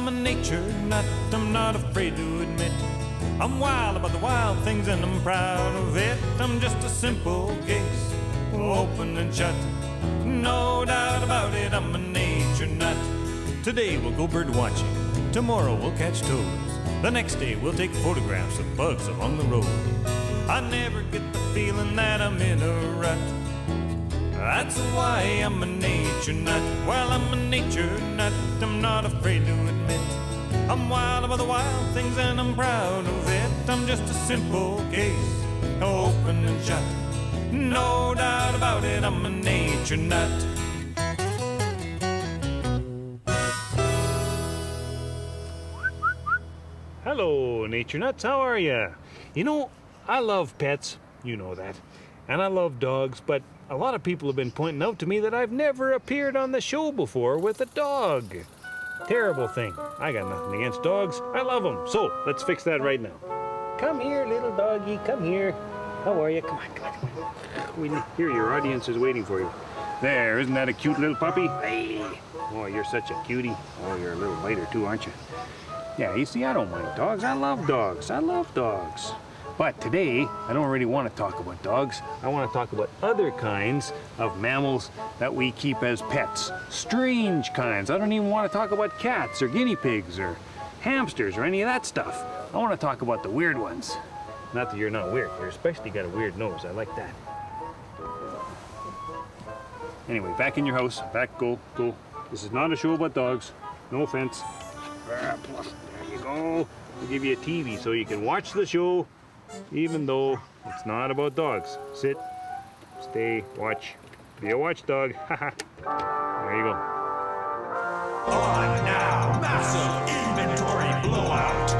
I'm a nature nut, I'm not afraid to admit. I'm wild about the wild things and I'm proud of it. I'm just a simple case, open and shut. No doubt about it, I'm a nature nut. Today we'll go bird watching, tomorrow we'll catch toads. The next day we'll take photographs of bugs along the road. I never get the feeling that I'm in a rut. That's why I'm a nature nut. Well, I'm a nature nut, I'm not afraid to admit. I'm wild about the wild things and I'm proud of it. I'm just a simple case, open and shut. No doubt about it, I'm a nature nut. Hello, Nature Nuts, how are ya? You know, I love pets, you know that, and I love dogs, but a lot of people have been pointing out to me that I've never appeared on the show before with a dog. Terrible thing. I got nothing against dogs. I love them. So let's fix that right now. Come here, little doggy. Come here. How are you? Come on. Here, your audience is waiting for you. There, isn't that a cute little puppy? Hey. Oh, you're such a cutie. Oh, you're a little biter too, aren't you? Yeah, you see, I don't mind dogs. I love dogs. I love dogs. But today, I don't really want to talk about dogs. I want to talk about other kinds of mammals that we keep as pets. Strange kinds. I don't even want to talk about cats or guinea pigs or hamsters or any of that stuff. I want to talk about the weird ones. Not that you're not weird. You're especially got a weird nose. I like that. Anyway, back in your house. Back, go. This is not a show about dogs. No offense. There you go. I'll give you a TV so you can watch the show, even though it's not about dogs. Sit, stay, watch. Be a watchdog. Haha. There you go. On now, massive inventory blowout.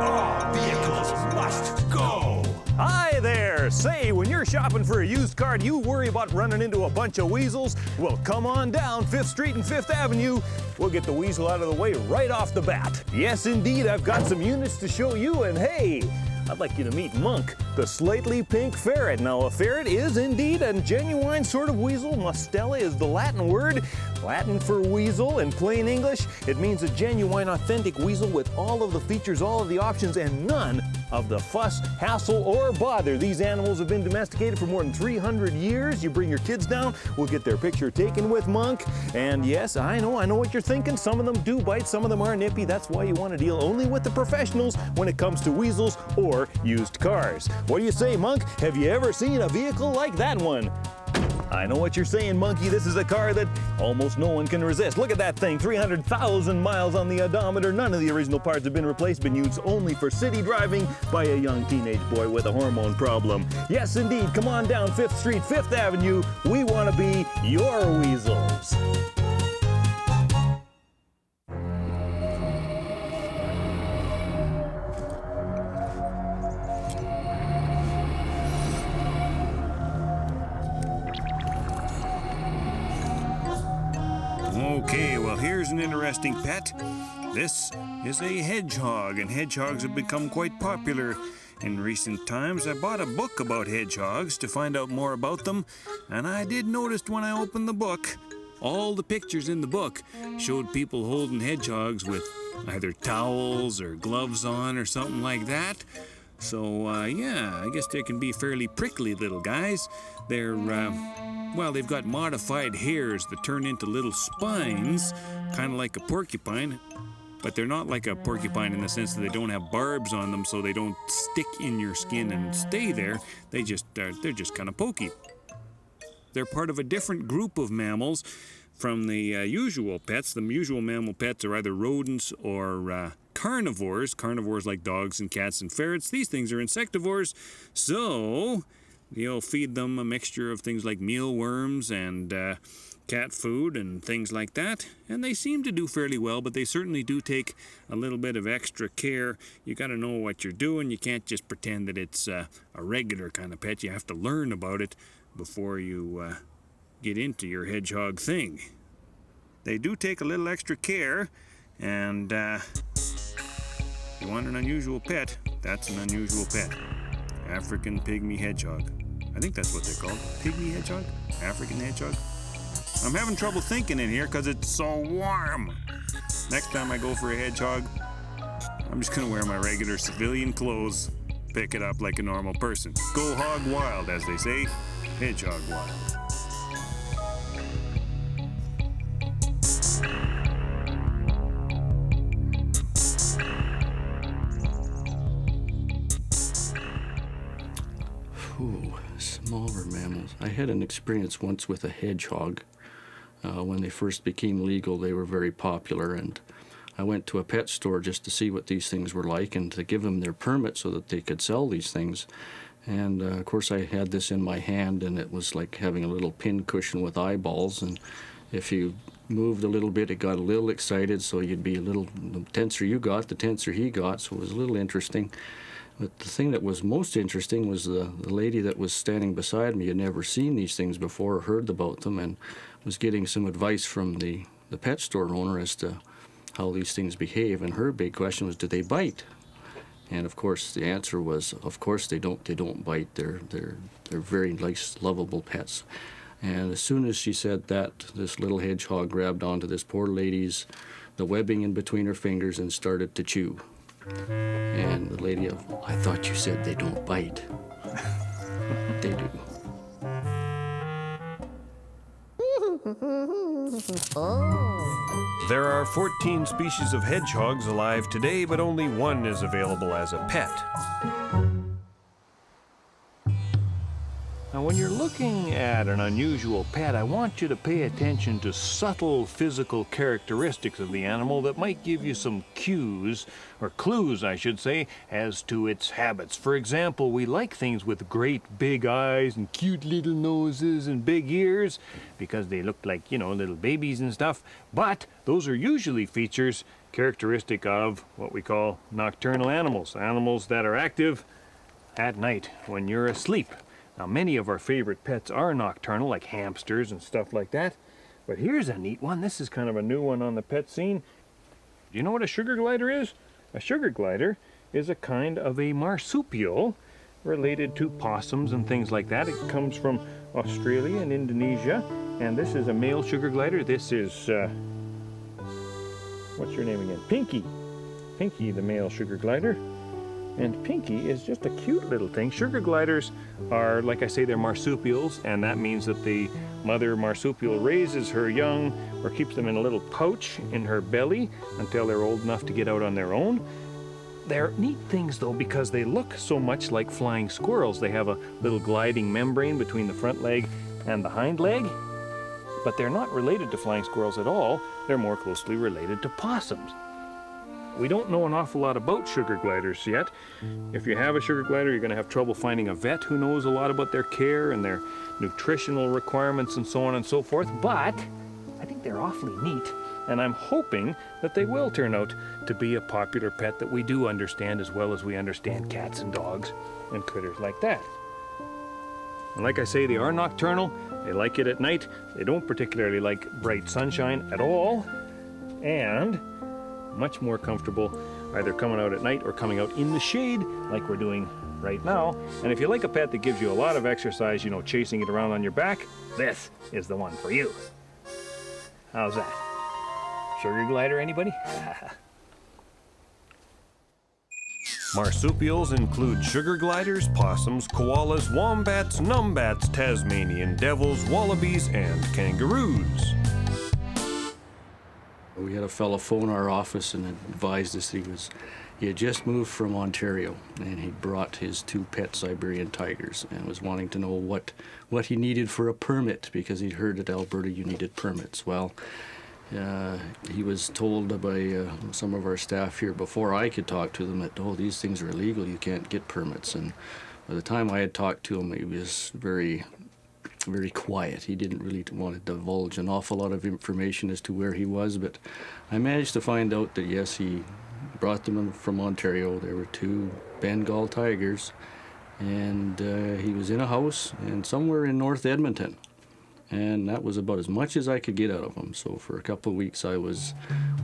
All vehicles must go. Hi there! Say, when you're shopping for a used car, do you worry about running into a bunch of weasels? Well, come on down 5th Street and 5th Avenue. We'll get the weasel out of the way right off the bat. Yes, indeed, I've got some units to show you, and hey, I'd like you to meet Monk, the slightly pink ferret. Now, a ferret is indeed a genuine sort of weasel. Mustela is the Latin word. Latin for weasel. In plain English, it means a genuine, authentic weasel with all of the features, all of the options, and none of the fuss, hassle, or bother. These animals have been domesticated for more than 300 years. You bring your kids down, we'll get their picture taken with Monk. And yes, I know what you're thinking. Some of them do bite, some of them are nippy. That's why you want to deal only with the professionals when it comes to weasels or used cars. What do you say, Monk? Have you ever seen a vehicle like that one? I know what you're saying, Monkey. This is a car that almost no one can resist. Look at that thing, 300,000 miles on the odometer. None of the original parts have been replaced, been used only for city driving by a young teenage boy with a hormone problem. Yes, indeed, come on down 5th Street, 5th Avenue. We want to be your weasels. Okay, well, here's an interesting pet. This is a hedgehog, and hedgehogs have become quite popular in recent times. I bought a book about hedgehogs to find out more about them, and I did notice when I opened the book, all the pictures in the book showed people holding hedgehogs with either towels or gloves on or something like that. So, yeah, I guess they can be fairly prickly little guys. They're, well, they've got modified hairs that turn into little spines, kind of like a porcupine, but they're not like a porcupine in the sense that they don't have barbs on them so they don't stick in your skin and stay there. They're just kind of pokey. They're part of a different group of mammals from the usual pets. The usual mammal pets are either rodents or carnivores like dogs and cats and ferrets. These things are insectivores, so you'll feed them a mixture of things like mealworms and cat food and things like that, and they seem to do fairly well, but they certainly do take a little bit of extra care. You got to know what you're doing. You can't just pretend that it's a regular kind of pet. You have to learn about it before you get into your hedgehog thing. They do take a little extra care, and you want an unusual pet, that's an unusual pet. African pygmy hedgehog. I think that's what they're called. Pygmy hedgehog? African hedgehog? I'm having trouble thinking in here because it's so warm. Next time I go for a hedgehog, I'm just gonna wear my regular civilian clothes, pick it up like a normal person. Go hog wild, as they say. Hedgehog wild. Ooh, smaller mammals. I had an experience once with a hedgehog. When they first became legal, they were very popular, and I went to a pet store just to see what these things were like and to give them their permit so that they could sell these things. And of course I had this in my hand, and it was like having a little pin cushion with eyeballs, and if you moved a little bit it got a little excited, so you'd be a little, the tenser you got, the tenser he got, so it was a little interesting. But the thing that was most interesting was the lady that was standing beside me had never seen these things before or heard about them, and was getting some advice from the pet store owner as to how these things behave, and her big question was, do they bite? And of course the answer was, of course they don't bite. They're very nice, lovable pets. And as soon as she said that, this little hedgehog grabbed onto this poor lady's, the webbing in between her fingers, and started to chew. And the lady, I thought you said they don't bite. They do. There are 14 species of hedgehogs alive today, but only one is available as a pet. Now, when you're looking at an unusual pet, I want you to pay attention to subtle physical characteristics of the animal that might give you some cues, or clues, I should say, as to its habits. For example, we like things with great big eyes and cute little noses and big ears because they look like, you know, little babies and stuff. But those are usually features characteristic of what we call nocturnal animals, animals that are active at night when you're asleep. Now, many of our favorite pets are nocturnal, like hamsters and stuff like that. But here's a neat one. This is kind of a new one on the pet scene. Do you know what a sugar glider is? A sugar glider is a kind of a marsupial related to possums and things like that. It comes from Australia and Indonesia. And this is a male sugar glider. This is, what's your name again? Pinky. Pinky, the male sugar glider. And Pinky is just a cute little thing. Sugar gliders are, like I say, they're marsupials, and that means that the mother marsupial raises her young or keeps them in a little pouch in her belly until they're old enough to get out on their own. They're neat things, though, because they look so much like flying squirrels. They have a little gliding membrane between the front leg and the hind leg, but they're not related to flying squirrels at all. They're more closely related to possums. We don't know an awful lot about sugar gliders yet. If you have a sugar glider, you're going to have trouble finding a vet who knows a lot about their care and their nutritional requirements and so on and so forth, but I think they're awfully neat, and I'm hoping that they will turn out to be a popular pet that we do understand as well as we understand cats and dogs and critters like that. And like I say, they are nocturnal. They like it at night. They don't particularly like bright sunshine at all, and much more comfortable either coming out at night or coming out in the shade like we're doing right now. And if you like a pet that gives you a lot of exercise, you know, chasing it around on your back, this is the one for you. How's that? Sugar glider, anybody? Marsupials include sugar gliders, possums, koalas, wombats, numbats, Tasmanian devils, wallabies, and kangaroos. We had a fellow phone our office and advised us he had just moved from Ontario, and he brought his 2 pet Siberian tigers and was wanting to know what he needed for a permit, because he'd heard at Alberta you needed permits. Well, he was told by some of our staff here before I could talk to them that, oh, these things are illegal, you can't get permits. And by the time I had talked to him, he was very quiet. He didn't really want to divulge an awful lot of information as to where he was, but I managed to find out that yes, he brought them from Ontario. There were 2 Bengal tigers, and he was in a house and somewhere in North Edmonton, and that was about as much as I could get out of him. So for a couple of weeks I was,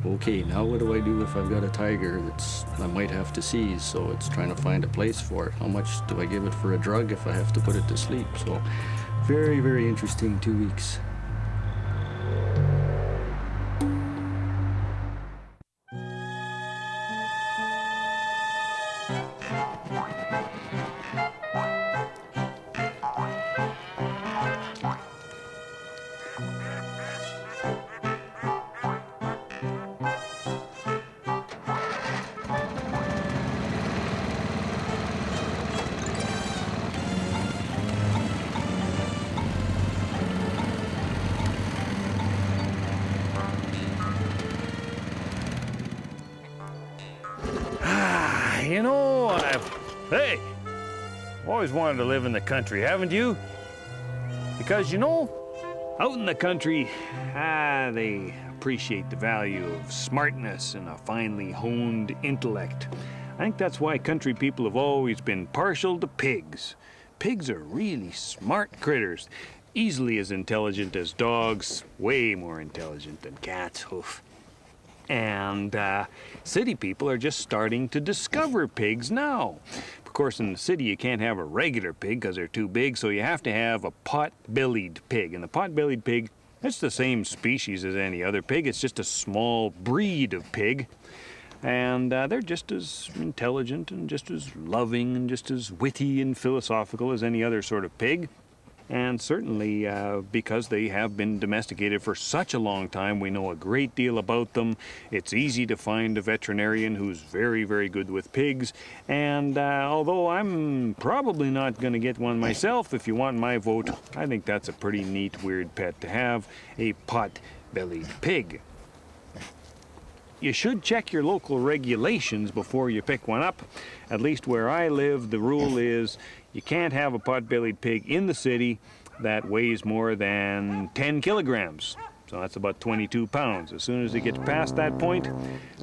okay, now what do I do if I've got a tiger that's I might have to seize? So it's trying to find a place for it. How much do I give it for a drug if I have to put it to sleep? So very, very interesting 2 weeks. You know, I've always wanted to live in the country, haven't you? Because, you know, out in the country, they appreciate the value of smartness and a finely honed intellect. I think that's why country people have always been partial to pigs. Pigs are really smart critters, easily as intelligent as dogs, way more intelligent than cats. Oof. And city people are just starting to discover pigs now. Of course, in the city, you can't have a regular pig because they're too big, so you have to have a pot-bellied pig. And the pot-bellied pig, it's the same species as any other pig. It's just a small breed of pig. And they're just as intelligent and just as loving and just as witty and philosophical as any other sort of pig. And certainly because they have been domesticated for such a long time, we know a great deal about them. It's easy to find a veterinarian who's very, very good with pigs. And although I'm probably not going to get one myself, if you want my vote, I think that's a pretty neat, weird pet to have, a pot-bellied pig. You should check your local regulations before you pick one up. At least where I live, the rule is you can't have a pot-bellied pig in the city that weighs more than 10 kilograms. So that's about 22 pounds. As soon as it gets past that point,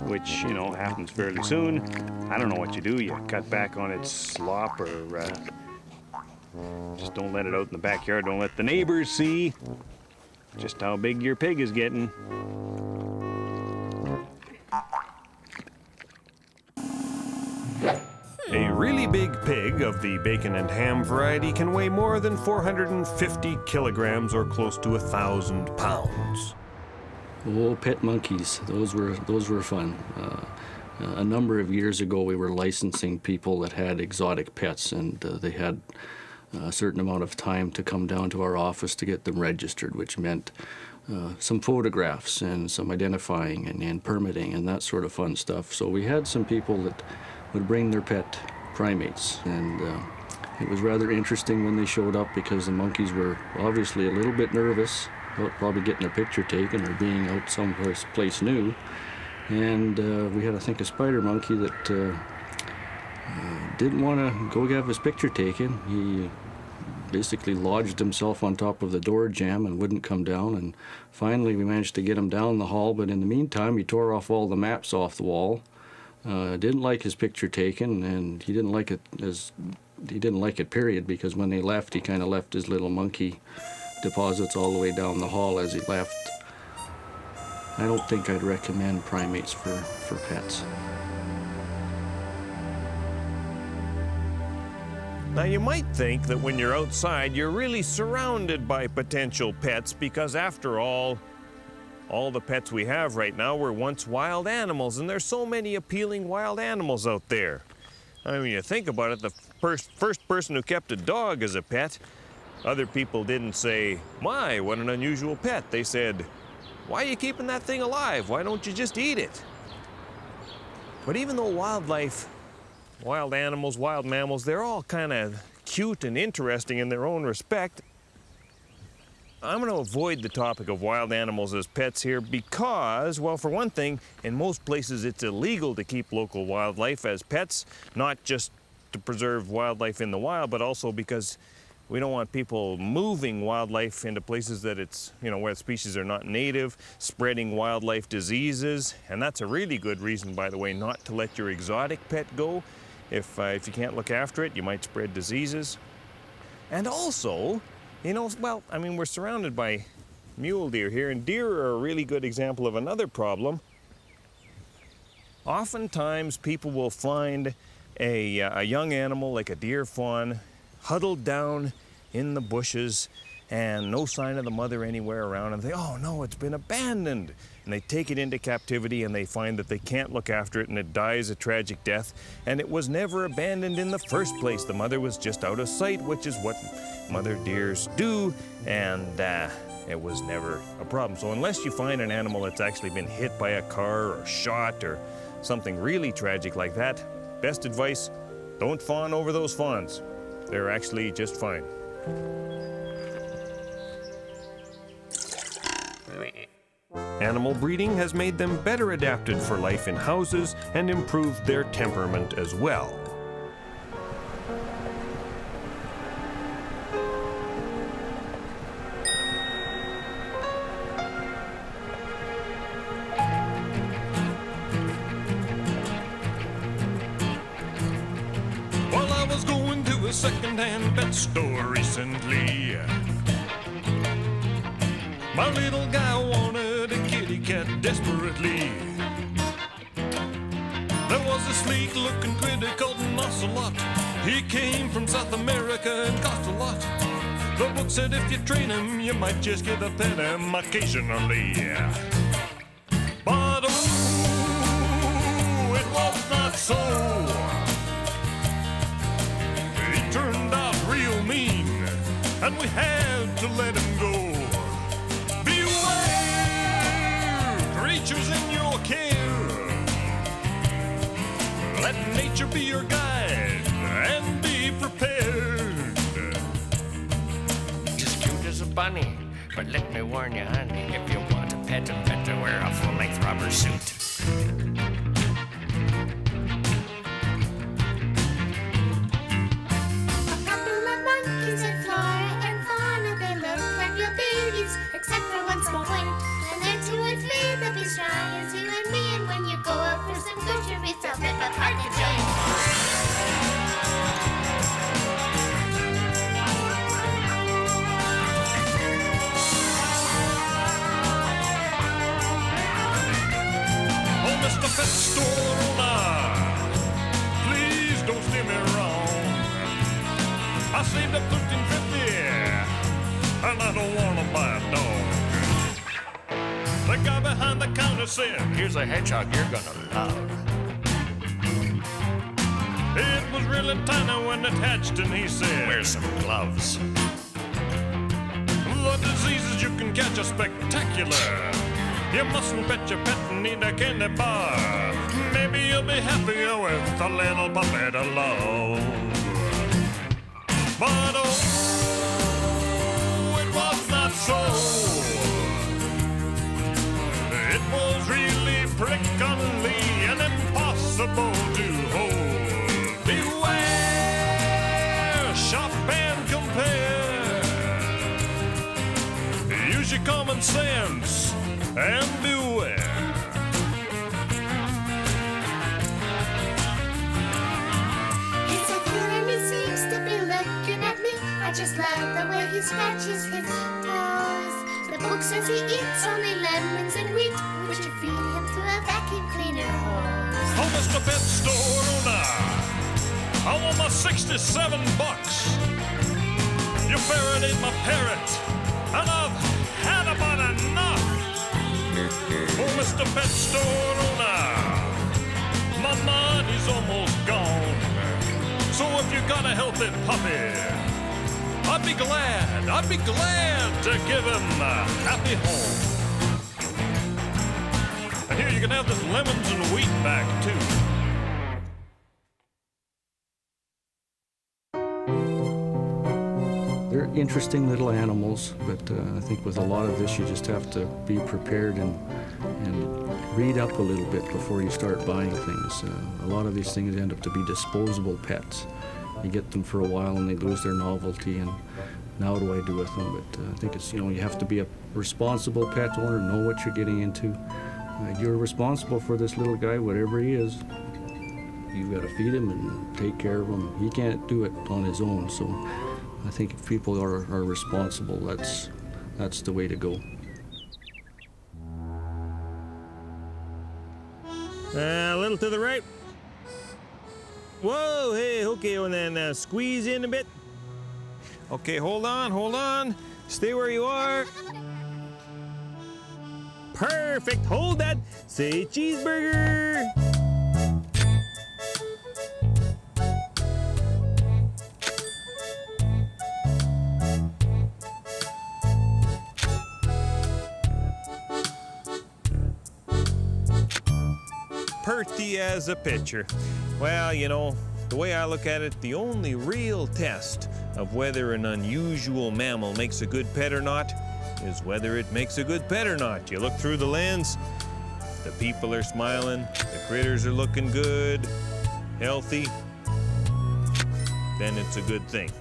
which, you know, happens fairly soon, I don't know what you do. You cut back on its slop or just don't let it out in the backyard. Don't let the neighbors see just how big your pig is getting. A really big pig of the bacon and ham variety can weigh more than 450 kilograms or close to 1,000 pounds. Oh, pet monkeys, those were fun. A number of years ago, we were licensing people that had exotic pets, and they had a certain amount of time to come down to our office to get them registered, which meant some photographs and some identifying and permitting and that sort of fun stuff. So we had some people that would bring their pet primates, and it was rather interesting when they showed up because the monkeys were obviously a little bit nervous about probably getting their picture taken or being out someplace new. And we had, I think, a spider monkey that didn't want to go have his picture taken. He basically lodged himself on top of the door jamb and wouldn't come down, and finally we managed to get him down the hall, but in the meantime he tore off all the maps off the wall. Didn't like his picture taken, and he didn't like it period, because when they left, he kind of left his little monkey deposits all the way down the hall as he left. I don't think I'd recommend primates for pets. Now, you might think that when you're outside, you're really surrounded by potential pets, because after all the pets we have right now were once wild animals, and there's so many appealing wild animals out there. I mean, when you think about it, the first person who kept a dog as a pet, other people didn't say, "My, what an unusual pet." They said, "Why are you keeping that thing alive? Why don't you just eat it?" But even though wildlife, wild animals, wild mammals, they're all kind of cute and interesting in their own respect, I'm going to avoid the topic of wild animals as pets here because, well, for one thing, in most places it's illegal to keep local wildlife as pets, not just to preserve wildlife in the wild, but also because we don't want people moving wildlife into places that it's, you know, where species are not native, spreading wildlife diseases. And that's a really good reason, by the way, not to let your exotic pet go. If you can't look after it, you might spread diseases. And also, you know, well, I mean, we're surrounded by mule deer here, and deer are a really good example of another problem. Oftentimes, people will find a young animal like a deer fawn huddled down in the bushes and no sign of the mother anywhere around, and they, "Oh no, it's been abandoned." And they take it into captivity and they find that they can't look after it and it dies a tragic death. And it was never abandoned in the first place. The mother was just out of sight, which is what mother deers do, and it was never a problem. So unless you find an animal that's actually been hit by a car or shot or something really tragic like that, best advice, don't fawn over those fawns. They're actually just fine. Animal breeding has made them better adapted for life in houses and improved their temperament as well. Well, I was going to a second-hand pet store recently. My little guy wanted a kitty cat desperately. There was a sleek-looking critter called an ocelot. He came from South America and cost a lot. The book said if you train him, you might just get a pet him occasionally. But oh, it was not so. He turned out real mean, and we had to let him go. Creatures in your care. Let nature be your guide and be prepared. Just cute as a bunny, but let me warn you, honey, if you want a pet, and better wear a full-length rubber suit. A couple of monkeys and flora and fauna, they look like real babies, except for one small point. And they're 2 and 3, they'll be strong as you and me. And when you go out for some groceries, they'll rip apart the joint. Oh, Mr. Pet Store owner, please don't steer me wrong. I saved up $13.50, and I don't want to buy a dog. The guy behind the counter said, Here's a hedgehog you're gonna love. it was really tiny when it hatched, and he said, Wear some gloves. the diseases you can catch are spectacular. You mustn't pet your pet and eat a candy bar. Maybe you'll be happier with a little puppy to love. But oh, it was not so. It was really prickly and impossible to hold. Beware, shop and compare. Use your common sense and beware. He's so cute and he seems to be looking at me. I just love the way he scratches his toes. The book says he eats only lemons and wheat. Would you feed him through a vacuum cleaner hose? Oh, Mr. Pet Store owner, I want my $67. You ferret ate my parrot, and I've had about enough. Oh, Mr. Pet Store owner, my money's almost gone. So if you got a healthy puppy, I'd be glad to give him a happy home. And here you can have this lemons and wheat back too. They're interesting little animals, but I think with a lot of this you just have to be prepared and read up a little bit before you start buying things. A lot of these things end up to be disposable pets. You get them for a while and they lose their novelty, and now what do I do with them? But I think it's, you have to be a responsible pet owner, know what you're getting into. You're responsible for this little guy, whatever he is. You've got to feed him and take care of him. He can't do it on his own, so I think if people are responsible, that's the way to go. A little to the right. Whoa, hey, okay, and then squeeze in a bit. Okay, hold on. Stay where you are. Perfect, hold that. Say cheeseburger. Pretty as a picture. Well, the way I look at it, the only real test of whether an unusual mammal makes a good pet or not is whether it makes a good pet or not. You look through the lens, the people are smiling, the critters are looking good, healthy, then it's a good thing.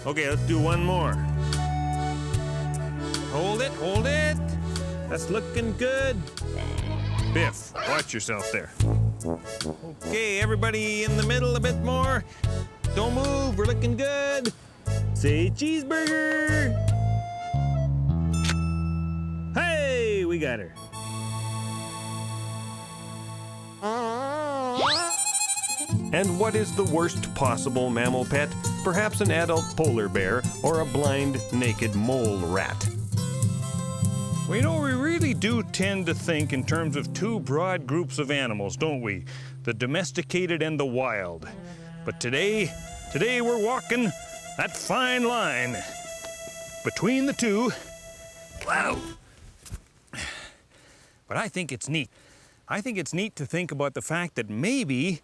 Okay, let's do one more. Hold it, hold it. That's looking good. Biff, watch yourself there. Okay, everybody in the middle a bit more. Don't move, we're looking good. Say cheeseburger. Hey, we got her. And what is the worst possible mammal pet? Perhaps an adult polar bear or a blind, naked mole rat. Well, you know, we really do tend to think in terms of two broad groups of animals, don't we? The domesticated and the wild. But today we're walking that fine line between the two. Wow. But I think it's neat. I think it's neat to think about the fact that maybe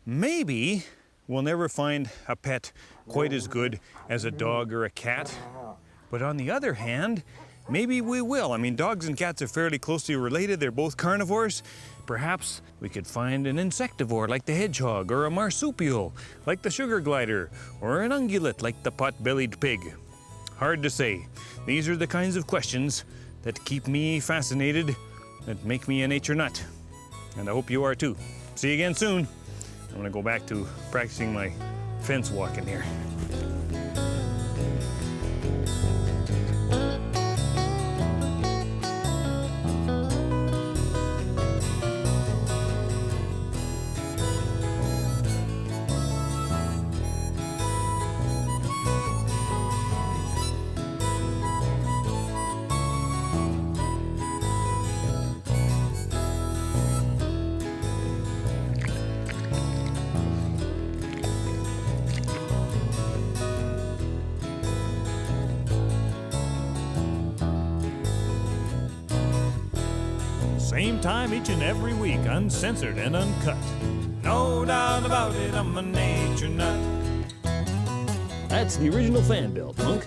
we'll never find a pet quite as good as a dog or a cat. But on the other hand, maybe we will. I mean, dogs and cats are fairly closely related. They're both carnivores. Perhaps we could find an insectivore like the hedgehog, or a marsupial like the sugar glider, or an ungulate like the pot-bellied pig. Hard to say. These are the kinds of questions that keep me fascinated, that make me a nature nut. And I hope you are too. See you again soon. I'm gonna go back to practicing my fence walking here. Same time each and every week, uncensored and uncut. No doubt about it, I'm a nature nut. That's the original fan belt, punk.